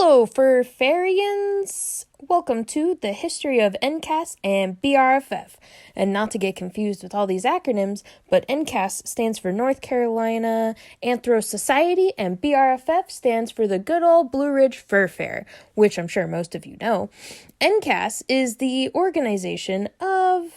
Hello, Furfarians! Welcome to the history of NCAS and BRFF. And not to get confused with all these acronyms, but NCAS stands for North Carolina Anthro Society, and BRFF stands for the good old Blue Ridge Furfare, which I'm sure most of you know. NCAS is the organization of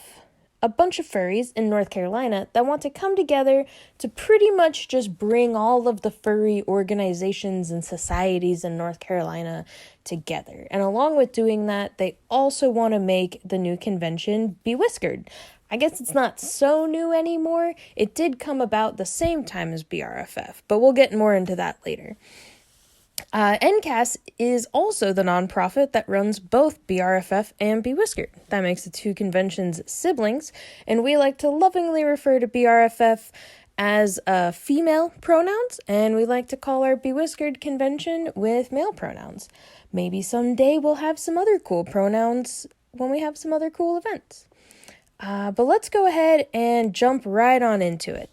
a bunch of furries in North Carolina that want to come together to pretty much just bring all of the furry organizations and societies in North Carolina together. And along with doing that, they also want to make the new convention be whiskered. I guess it's not so new anymore. It did come about the same time as BRFF, but we'll get more into that later. NCAS is also the nonprofit that runs both BRFF and Be Whiskered. That makes the two conventions siblings, and we like to lovingly refer to BRFF as female pronouns, and we like to call our Be Whiskered convention with male pronouns. Maybe someday we'll have some other cool pronouns when we have some other cool events. But let's go ahead and jump right on into it.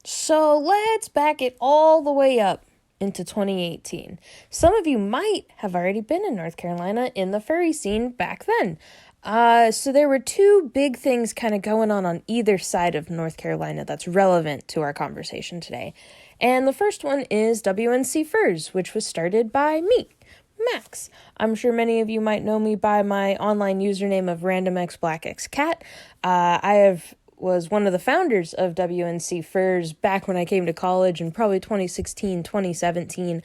So let's back it all the way up into 2018. Some of you might have already been in North Carolina in the furry scene back then. So there were two big things kind of going on either side of North Carolina that's relevant to our conversation today. And the first one is WNC Furs, which was started by me, Max. I'm sure many of you might know me by my online username of randomxblackxcat. Was one of the founders of WNC Furs back when I came to college in probably 2016, 2017.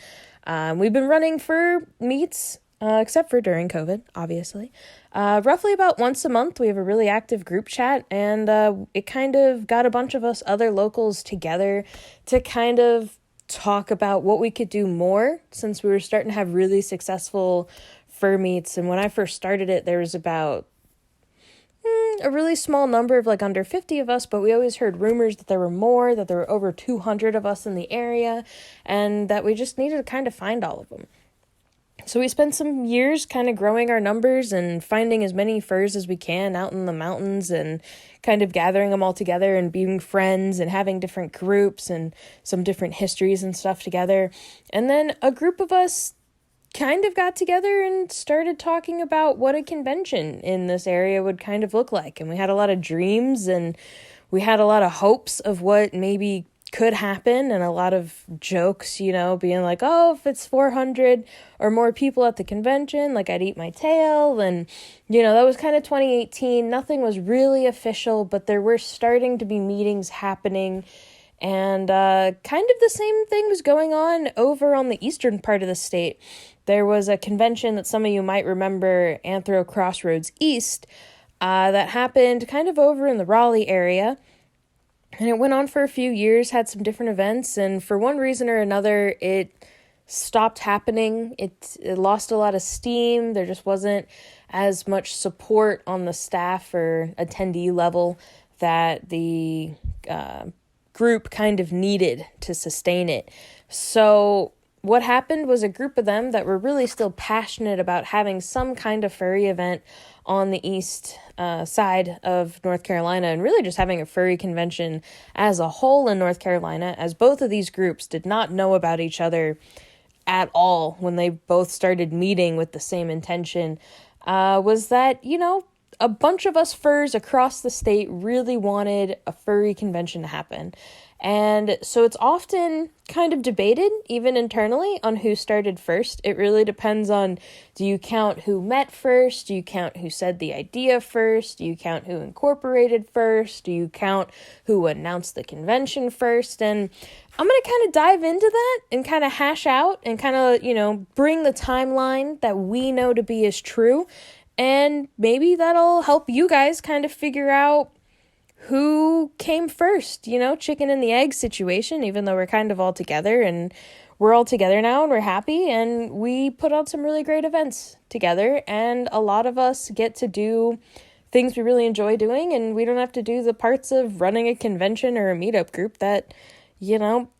We've been running fur meets, except for during COVID, obviously. Roughly about once a month, we have a really active group chat, and it kind of got a bunch of us other locals together to kind of talk about what we could do more, since we were starting to have really successful fur meets. And when I first started it, there was about a really small number of under 50 of us, but we always heard rumors that there were more, that there were over 200 of us in the area, and that we just needed to kind of find all of them. So we spent some years kind of growing our numbers and finding as many furs as we can out in the mountains and kind of gathering them all together and being friends and having different groups and some different histories and stuff together. And then a group of us kind of got together and started talking about what a convention in this area would kind of look like. And we had a lot of dreams and we had a lot of hopes of what maybe could happen, and a lot of jokes, being like, oh, if it's 400 or more people at the convention, I'd eat my tail. And, that was kind of 2018. Nothing was really official, but there were starting to be meetings happening. And kind of the same thing was going on over on the eastern part of the state. There was a convention that some of you might remember, Anthro Crossroads East, that happened kind of over in the Raleigh area. And it went on for a few years, had some different events, and for one reason or another, it stopped happening. It lost a lot of steam. There just wasn't as much support on the staff or attendee level that the group kind of needed to sustain it. So what happened was a group of them that were really still passionate about having some kind of furry event on the east side of North Carolina, and really just having a furry convention as a whole in North Carolina, as both of these groups did not know about each other at all when they both started meeting with the same intention, was that, a bunch of us furs across the state really wanted a furry convention to happen. And so it's often kind of debated, even internally, on who started first. It really depends on, do you count who met first? Do you count who said the idea first? Do you count who incorporated first? Do you count who announced the convention first? And I'm going to kind of dive into that and kind of hash out and kind of, bring the timeline that we know to be as true. And maybe that'll help you guys kind of figure out who came first, chicken and the egg situation, even though we're kind of all together and we're all together now and we're happy and we put on some really great events together, and a lot of us get to do things we really enjoy doing, and we don't have to do the parts of running a convention or a meetup group that,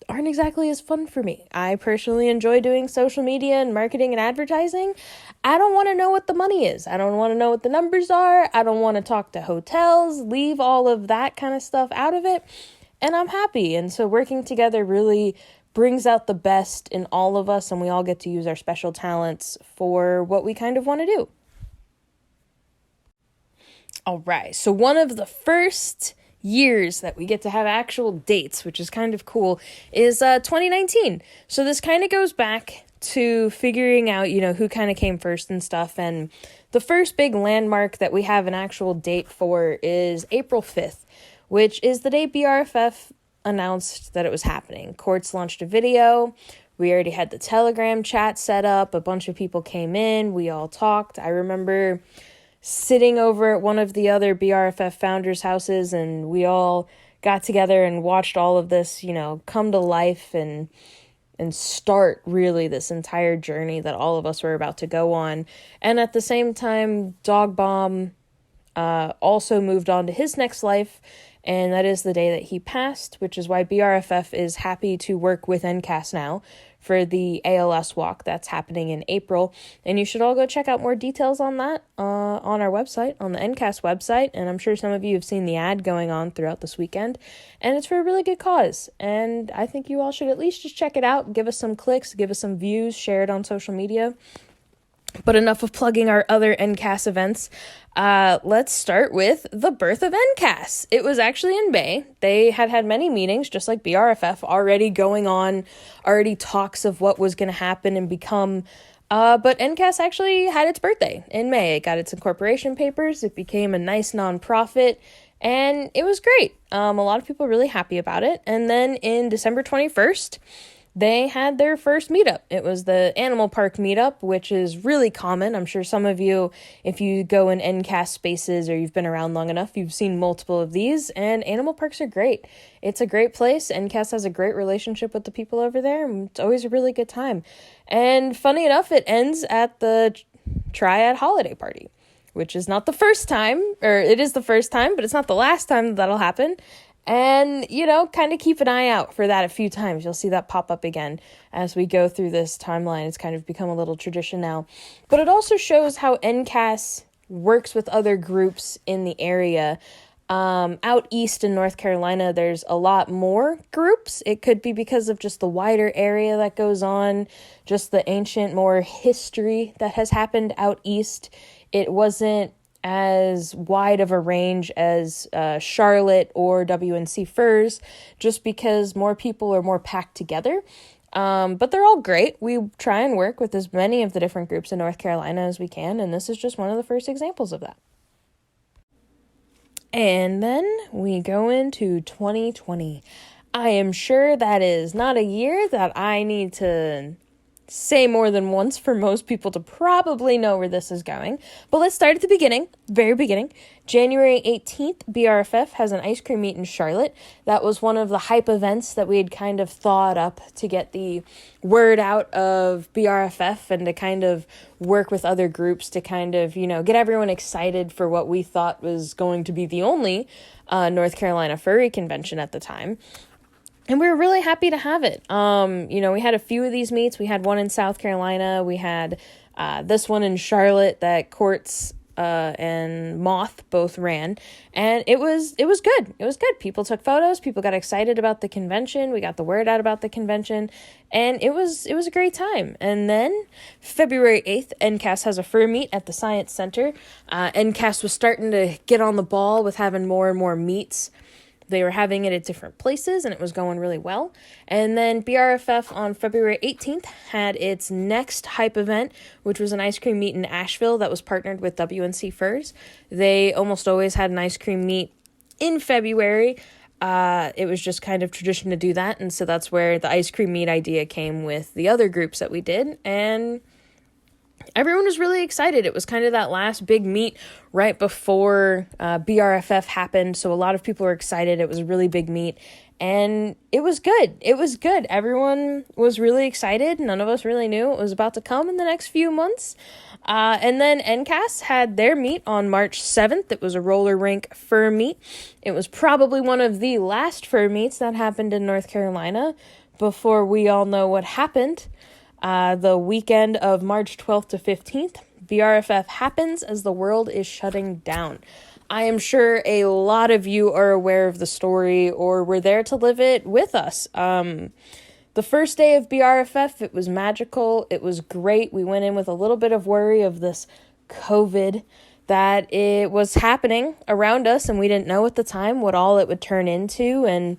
aren't exactly as fun for me. I personally enjoy doing social media and marketing and advertising. I don't want to know what the money is. I don't want to know what the numbers are. I don't want to talk to hotels, leave all of that kind of stuff out of it. And I'm happy. And so working together really brings out the best in all of us, and we all get to use our special talents for what we kind of want to do. All right, so one of the first years that we get to have actual dates, which is kind of cool, is 2019. So this kind of goes back to figuring out, who kind of came first and stuff. And the first big landmark that we have an actual date for is April 5th, which is the day BRFF announced that it was happening. Courts launched a video. We already had the Telegram chat set up. A bunch of people came in. We all talked. I remember sitting over at one of the other BRFF founders' houses, and we all got together and watched all of this, come to life and start really this entire journey that all of us were about to go on. And at the same time, Dog Bomb also moved on to his next life, and that is the day that he passed, which is why BRFF is happy to work with NCAS now for the ALS walk that's happening in April. And you should all go check out more details on that on our website, on the NCAS website. And I'm sure some of you have seen the ad going on throughout this weekend. And it's for a really good cause. And I think you all should at least just check it out. Give us some clicks, give us some views, share it on social media. But enough of plugging our other NCAS events. Let's start with the birth of NCAS. It was actually in May. They had many meetings, just like BRFF, already going on, already talks of what was going to happen and become. But NCAS actually had its birthday in May. It got its incorporation papers. It became a nice nonprofit. And it was great. A lot of people were really happy about it. And then in December 21st, they had their first meetup. It was the Animal Park meetup, which is really common. I'm sure some of you, if you go in NCAS spaces or you've been around long enough, you've seen multiple of these, and animal parks are great. It's a great place. NCAS has a great relationship with the people over there, and it's always a really good time. And funny enough, it ends at the Triad holiday party, which is not the first time, or it is the first time, but it's not the last time that'll happen. And, kind of keep an eye out for that a few times. You'll see that pop up again as we go through this timeline. It's kind of become a little tradition now. But it also shows how NCAS works with other groups in the area. Out east in North Carolina, there's a lot more groups. It could be because of just the wider area that goes on, just the ancient, more history that has happened out east. It wasn't as wide of a range as Charlotte or WNC Furs, just because more people are more packed together. But they're all great. We try and work with as many of the different groups in North Carolina as we can, and this is just one of the first examples of that. And then we go into 2020. I am sure that is not a year that I need to say more than once for most people to probably know where this is going. But let's start at the beginning, very beginning. January 18th, BRFF has an ice cream meet in Charlotte. That was one of the hype events that we had kind of thought up to get the word out of BRFF and to kind of work with other groups to kind of, get everyone excited for what we thought was going to be the only North Carolina furry convention at the time. And we were really happy to have it. We had a few of these meets. We had one in South Carolina. We had this one in Charlotte that Courts and Moth both ran. And it was good. It was good. People took photos. People got excited about the convention. We got the word out about the convention. And it was a great time. And then February 8th, NCAS has a fur meet at the Science Center. NCAS was starting to get on the ball with having more and more meets. They were having it at different places, and it was going really well. And then BRFF on February 18th had its next hype event, which was an ice cream meet in Asheville that was partnered with WNC Furs. They almost always had an ice cream meet in February. It was just kind of tradition to do that, and so that's where the ice cream meet idea came with the other groups that we did, and everyone was really excited. It was kind of that last big meet right before BRFF happened, so a lot of people were excited. It was a really big meet, and it was good. It was good. Everyone was really excited. None of us really knew it was about to come in the next few months. And then NCAS had their meet on March 7th. It was a roller rink fur meet. It was probably one of the last fur meets that happened in North Carolina before we all know what happened. The weekend of March 12th to 15th, BRFF happens as the world is shutting down. I am sure a lot of you are aware of the story or were there to live it with us. The the first day of BRFF, it was magical. It was great. We went in with a little bit of worry of this COVID, that it was happening around us, and we didn't know at the time what all it would turn into. And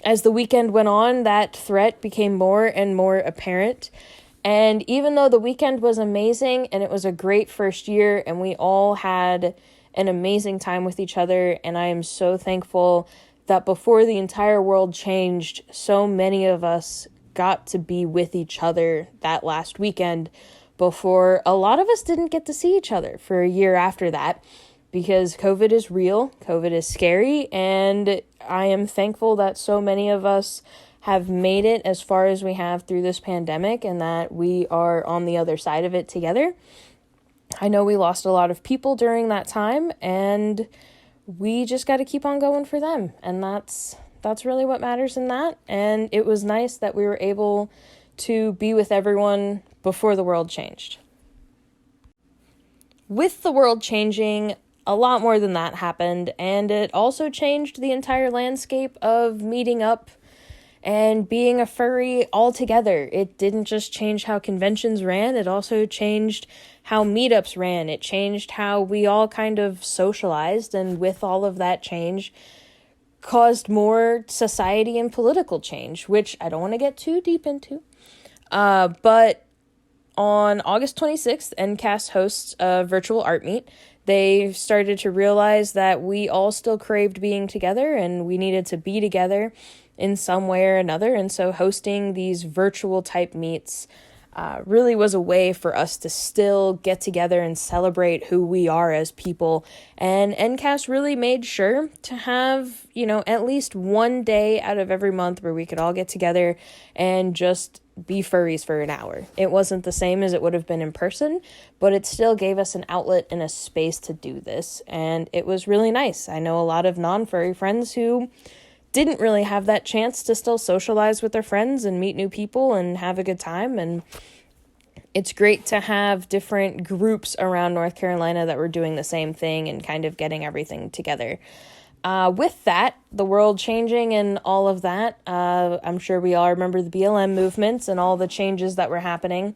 as the weekend went on, that threat became more and more apparent. And even though the weekend was amazing and it was a great first year and we all had an amazing time with each other, and I am so thankful that before the entire world changed, so many of us got to be with each other that last weekend, before a lot of us didn't get to see each other for a year after that, because COVID is real, COVID is scary, and I am thankful that so many of us have made it as far as we have through this pandemic, and that we are on the other side of it together. I know we lost a lot of people during that time, and we just got to keep on going for them, and that's really what matters in that. And it was nice that we were able to be with everyone before the world changed. With the world changing, a lot more than that happened, and it also changed the entire landscape of meeting up and being a furry altogether. It didn't just change how conventions ran, it also changed how meetups ran. It changed how we all kind of socialized, and with all of that change, caused more society and political change, which I don't want to get too deep into. But on August 26th, NCAS hosts a virtual art meet. They started to realize that we all still craved being together and we needed to be together in some way or another. And so hosting these virtual type meets really was a way for us to still get together and celebrate who we are as people. And NCAS really made sure to have, at least one day out of every month where we could all get together and just be furries for an hour. It wasn't the same as it would have been in person, but it still gave us an outlet and a space to do this. And it was really nice. I know a lot of non-furry friends who didn't really have that chance to still socialize with their friends and meet new people and have a good time. And it's great to have different groups around North Carolina that were doing the same thing and kind of getting everything together. With that, the world changing and all of that, I'm sure we all remember the BLM movements and all the changes that were happening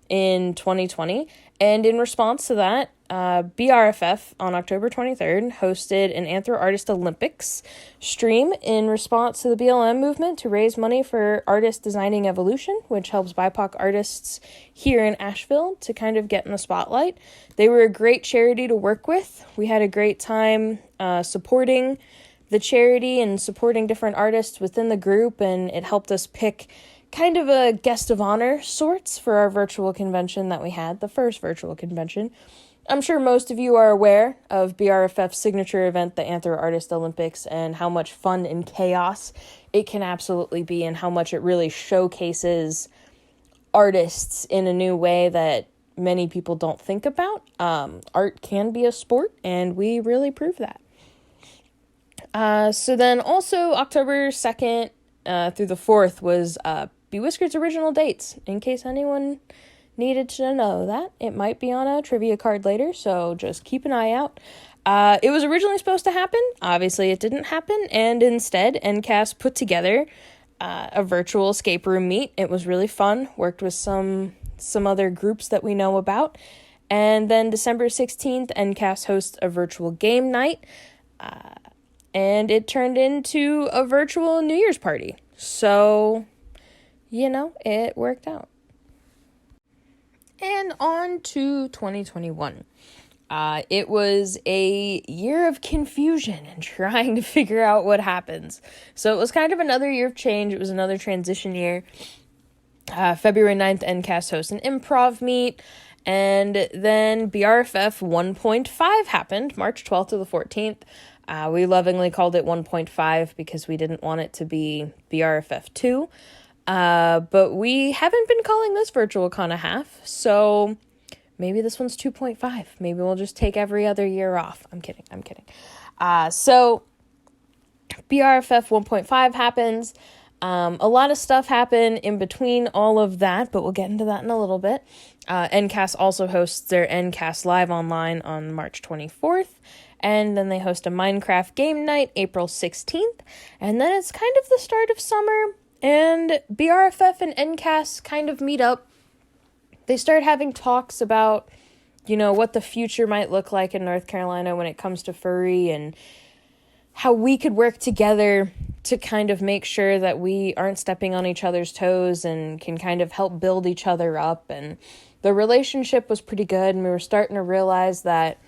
in 2020. And in response to that, BRFF on October 23rd hosted an Anthro Artist Olympics stream in response to the BLM movement to raise money for Artist Designing Evolution, which helps BIPOC artists here in Asheville to kind of get in the spotlight. They were a great charity to work with. We had a great time supporting the charity and supporting different artists within the group, and it helped us pick kind of a guest of honor sorts for our virtual convention that we had, the first virtual convention. I'm sure most of you are aware of BRFF's signature event, the Anthro Artist Olympics, and how much fun and chaos it can absolutely be, and how much it really showcases artists in a new way that many people don't think about. Art can be a sport, and we really prove that. So then also October 2nd through the 4th was Bewhiskered's original dates, in case anyone needed to know that. It might be on a trivia card later, so just keep an eye out. It was originally supposed to happen. Obviously, it didn't happen, and instead, NCAS put together a virtual escape room meet. It was really fun, worked with some other groups that we know about. And then December 16th, NCAS hosts a virtual game night, and it turned into a virtual New Year's party. So, it worked out. And on to 2021. It was a year of confusion and trying to figure out what happens. So it was kind of another year of change. It was another transition year. February 9th, NCAS hosts an improv meet. And then BRFF 1.5 happened, March 12th to the 14th. We lovingly called it 1.5 because we didn't want it to be BRFF 2. But we haven't been calling this Virtual Con a half, so maybe this one's 2.5. Maybe we'll just take every other year off. I'm kidding. So BRFF 1.5 happens. A lot of stuff happened in between all of that, but we'll get into that in a little bit. NCAS also hosts their NCAS Live Online on March 24th. And then they host a Minecraft game night April 16th. And then it's kind of the start of summer. And BRFF and NCAS kind of meet up. They start having talks about, what the future might look like in North Carolina when it comes to furry, and how we could work together to kind of make sure that we aren't stepping on each other's toes and can kind of help build each other up. And the relationship was pretty good, and we were starting to realize that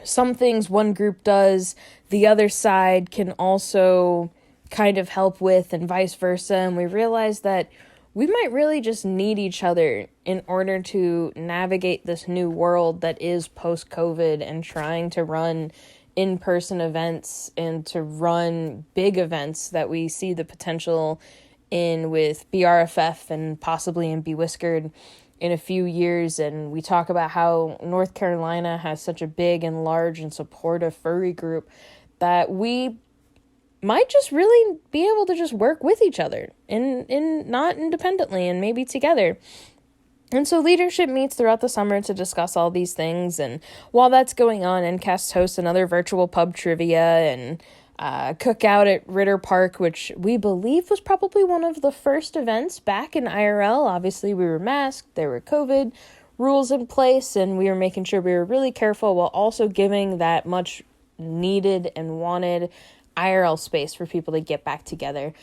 some things one group does, the other side can also kind of help with, and vice versa. And we realized that we might really just need each other in order to navigate this new world that is post-COVID, and trying to run in-person events and to run big events that we see the potential in with BRFF and possibly in Be Whiskered in a few years. And we talk about how North Carolina has such a big and large and supportive furry group that we might just really be able to just work with each other in not independently, and maybe together. And so leadership meets throughout the summer to discuss all these things. And while that's going on, NCAS hosts another virtual pub trivia and cookout at Ritter Park, which we believe was probably one of the first events back in IRL. Obviously, we were masked, there were COVID rules in place, and we were making sure we were really careful while also giving that much needed and wanted IRL space for people to get back together.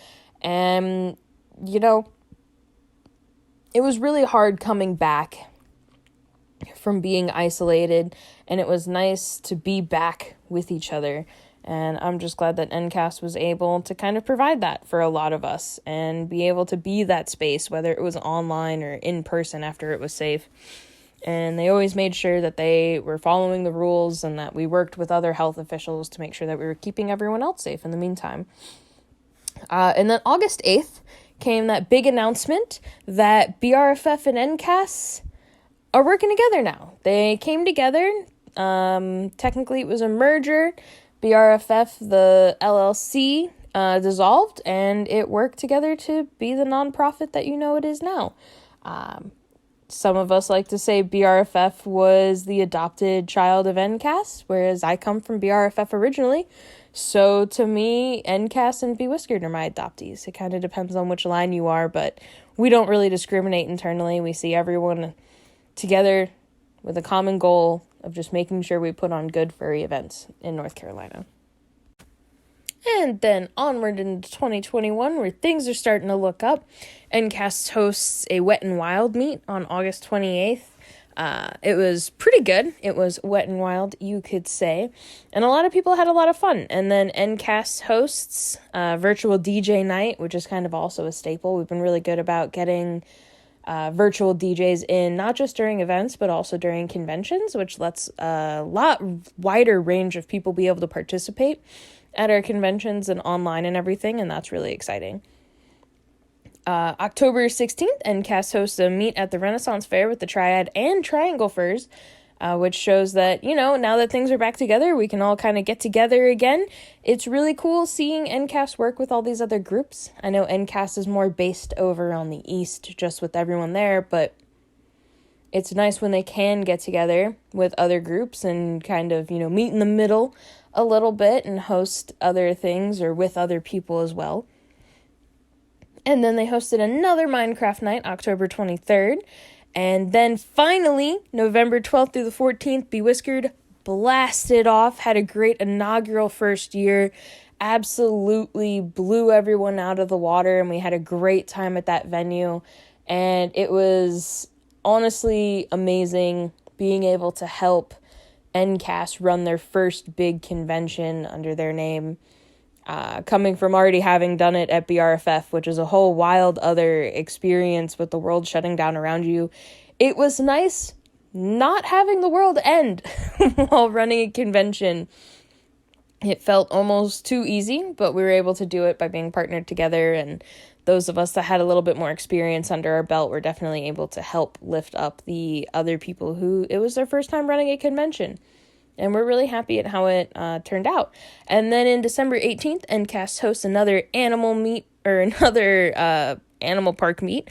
And, it was really hard coming back from being isolated, and it was nice to be back with each other. And I'm just glad that NCAS was able to kind of provide that for a lot of us and be able to be that space, whether it was online or in person after it was safe. And they always made sure that they were following the rules, and that we worked with other health officials to make sure that we were keeping everyone else safe in the meantime. And then August 8th came that big announcement that BRFF and NCAS are working together now. They came together. Technically, it was a merger. BRFF, the LLC, dissolved, and it worked together to be the nonprofit that it is now. Some of us like to say BRFF was the adopted child of NCAS, whereas I come from BRFF originally. So to me, NCAS and Be Whiskered are my adoptees. It kind of depends on which line you are, but we don't really discriminate internally. We see everyone together with a common goal of just making sure we put on good furry events in North Carolina. And then onward into 2021, where things are starting to look up. NCAS hosts a Wet and Wild meet on August 28th. It was pretty good. It was wet and wild, you could say. And a lot of people had a lot of fun. And then NCAS hosts virtual DJ night, which is kind of also a staple. We've been really good about getting virtual DJs in, not just during events, but also during conventions, which lets a lot wider range of people be able to participate at our conventions and online and everything. And that's really exciting. October 16th, NCAS hosts a meet at the Renaissance Fair with the Triad and Triangle Furs, which shows that, now that things are back together, we can all kind of get together again. It's really cool seeing NCAS work with all these other groups. I know NCAS is more based over on the East, just with everyone there, but it's nice when they can get together with other groups and kind of, meet in the middle a little bit and host other things or with other people as well. And then they hosted another Minecraft night, October 23rd. And then finally, November 12th through the 14th, Be Whiskered blasted off, had a great inaugural first year, absolutely blew everyone out of the water, and we had a great time at that venue. And it was honestly amazing being able to help NCAS run their first big convention under their name. Coming from already having done it at BRFF, which is a whole wild other experience with the world shutting down around you. It was nice not having the world end while running a convention. It felt almost too easy, but we were able to do it by being partnered together, and those of us that had a little bit more experience under our belt were definitely able to help lift up the other people who it was their first time running a convention. And we're really happy at how it turned out. And then in December 18th, NCAS hosts another animal meet, or another animal park meet,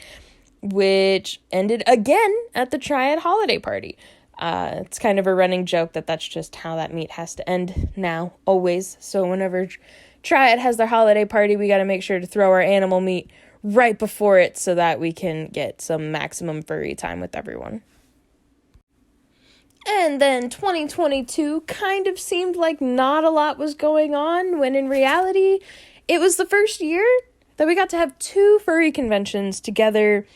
which ended again at the Triad holiday party. It's kind of a running joke that that's just how that meet has to end now, always. So whenever Triad has their holiday party. We got to make sure to throw our animal meat right before it so that we can get some maximum furry time with everyone. And then 2022 kind of seemed like not a lot was going on, when in reality, it was the first year that we got to have 2 furry conventions together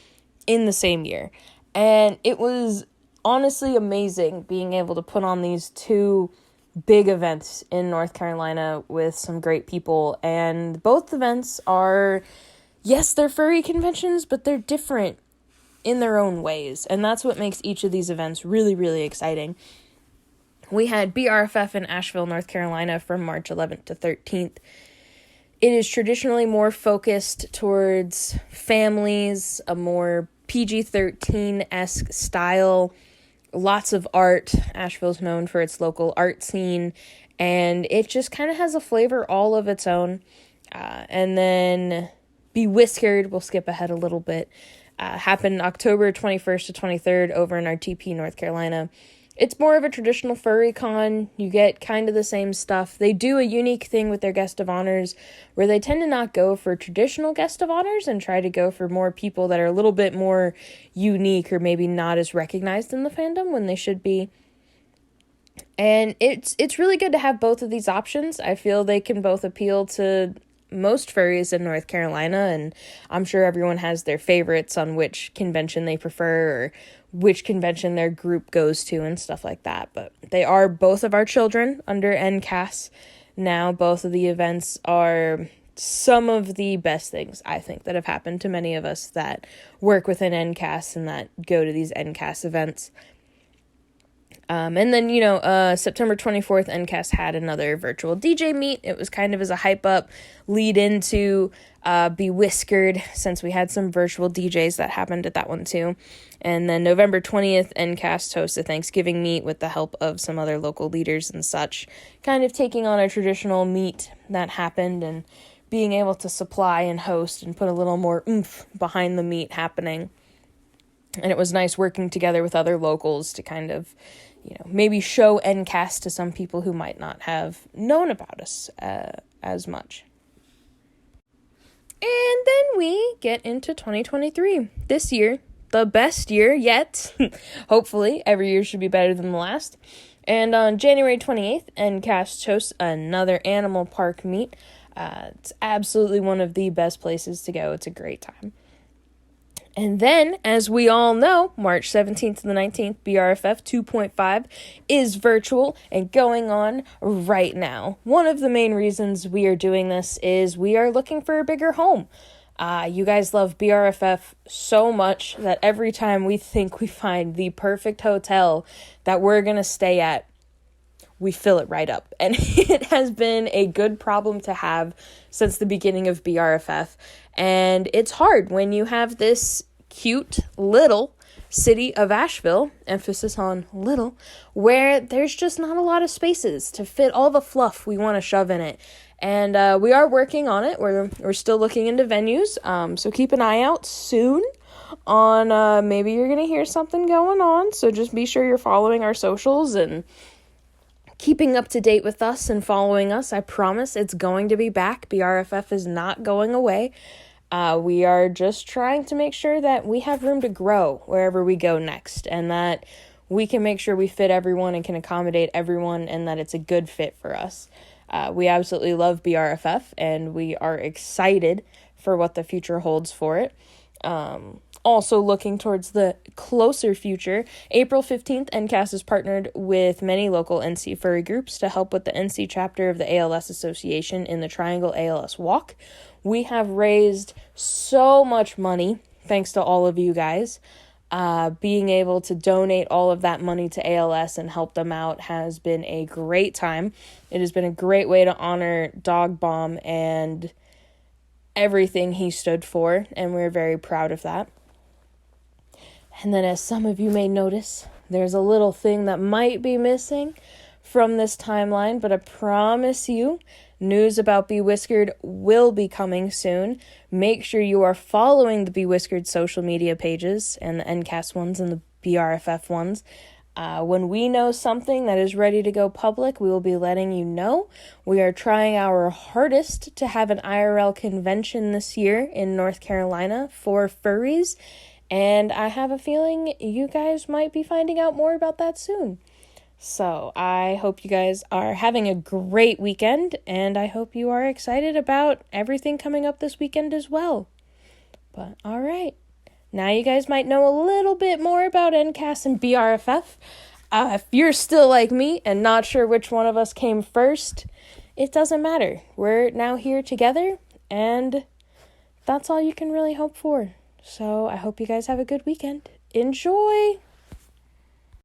in the same year. And it was honestly amazing being able to put on these 2 big events in North Carolina with some great people. And both events are, yes, they're furry conventions, but they're different in their own ways, and that's what makes each of these events really, really exciting. We had BRFF in Asheville, North Carolina from March 11th to 13th. It is traditionally more focused towards families, a more PG-13-esque style, lots of art. Asheville's known for its local art scene, and it just kind of has a flavor all of its own. And then Be Whiskered, we'll skip ahead a little bit, happened October 21st to 23rd over in RTP, North Carolina. It's more of a traditional furry con. You get kind of the same stuff. They do a unique thing with their guest of honors where they tend to not go for traditional guest of honors and try to go for more people that are a little bit more unique or maybe not as recognized in the fandom when they should be. And it's really good to have both of these options. I feel they can both appeal to most furries in North Carolina, and I'm sure everyone has their favorites on which convention they prefer or which convention their group goes to and stuff like that. But they are both of our children under NCAS now. Both of the events are some of the best things, I think, that have happened to many of us that work within NCAS and that go to these NCAS events. And then, September 24th, NCAS had another virtual DJ meet. It was kind of as a hype up lead into Be Whiskered, since we had some virtual DJs that happened at that one too. And then November 20th, NCAS hosts a Thanksgiving meet with the help of some other local leaders and such, kind of taking on a traditional meet that happened and being able to supply and host and put a little more oomph behind the meet happening. And it was nice working together with other locals to kind of, maybe show NCAS to some people who might not have known about us as much. And then we get into 2023. This year, the best year yet. Hopefully, every year should be better than the last. And on January 28th, NCAS hosts another animal park meet. It's absolutely one of the best places to go. It's a great time. And then, as we all know, March 17th to the 19th, BRFF 2.5 is virtual and going on right now. One of the main reasons we are doing this is we are looking for a bigger home. You guys love BRFF so much that every time we think we find the perfect hotel that we're going to stay at, we fill it right up. And it has been a good problem to have since the beginning of BRFF. And it's hard when you have this cute little city of Asheville, emphasis on little, where there's just not a lot of spaces to fit all the fluff we want to shove in it. And we are working on it. We're still looking into venues. So keep an eye out soon on maybe you're going to hear something going on. So just be sure you're following our socials and keeping up to date with us and following us. I promise it's going to be back. BRFF is not going away. We are just trying to make sure that we have room to grow wherever we go next, and that we can make sure we fit everyone and can accommodate everyone, and that it's a good fit for us. We absolutely love BRFF, and we are excited for what the future holds for it. Also looking towards the closer future, April 15th, NCAS has partnered with many local NC furry groups to help with the NC chapter of the ALS Association in the Triangle ALS Walk. We have raised so much money, thanks to all of you guys. Being able to donate all of that money to ALS and help them out has been a great time. It has been a great way to honor Dog Bomb and everything he stood for, and we're very proud of that. And then, as some of you may notice, there's a little thing that might be missing from this timeline, but I promise you, news about Be Whiskered will be coming soon. Make sure you are following the Be Whiskered social media pages, and the NCAS ones and the BRFF ones. When we know something that is ready to go public, we will be letting you know. We are trying our hardest to have an IRL convention this year in North Carolina for furries, and I have a feeling you guys might be finding out more about that soon. So I hope you guys are having a great weekend, and I hope you are excited about everything coming up this weekend as well. But all right. Now you guys might know a little bit more about NCAS and BRFF. If you're still like me and not sure which one of us came first, it doesn't matter. We're now here together, and that's all you can really hope for. So I hope you guys have a good weekend. Enjoy!